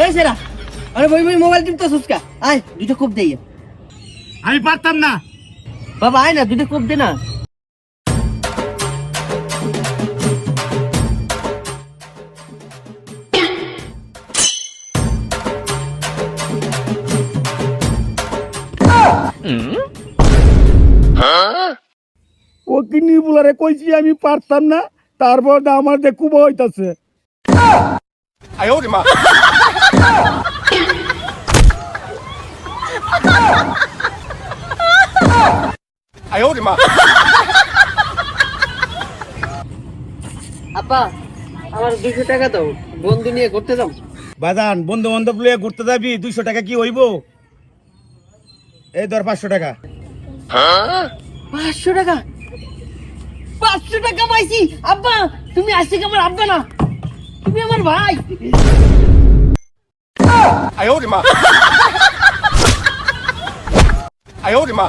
এই সেরা আরে বই বই মোবাইল টিপতে সুস্কা আয় দুটো কোপ দেই আমি পারতাম না। বাবা আয় না দুটো কোপ দে না ও কিনি বলারে কইছি আমি পারতাম না, তারপর আমার দেখু হইতাছে। আপা আমার 200 টাকা দাও বন্ধু নিয়ে ঘুরতে যাব বাজান বন্ধু বান্ধব লিয়ে ঘুরতে যাবি, 200 টাকা কি হইব? এই ধর 500 টাকা। 500 টাকা 500 টাকা পাইছি আব্বা তুমি আজকে আমার আব্বা না তুমি আমার ভাই哎呦我的妈！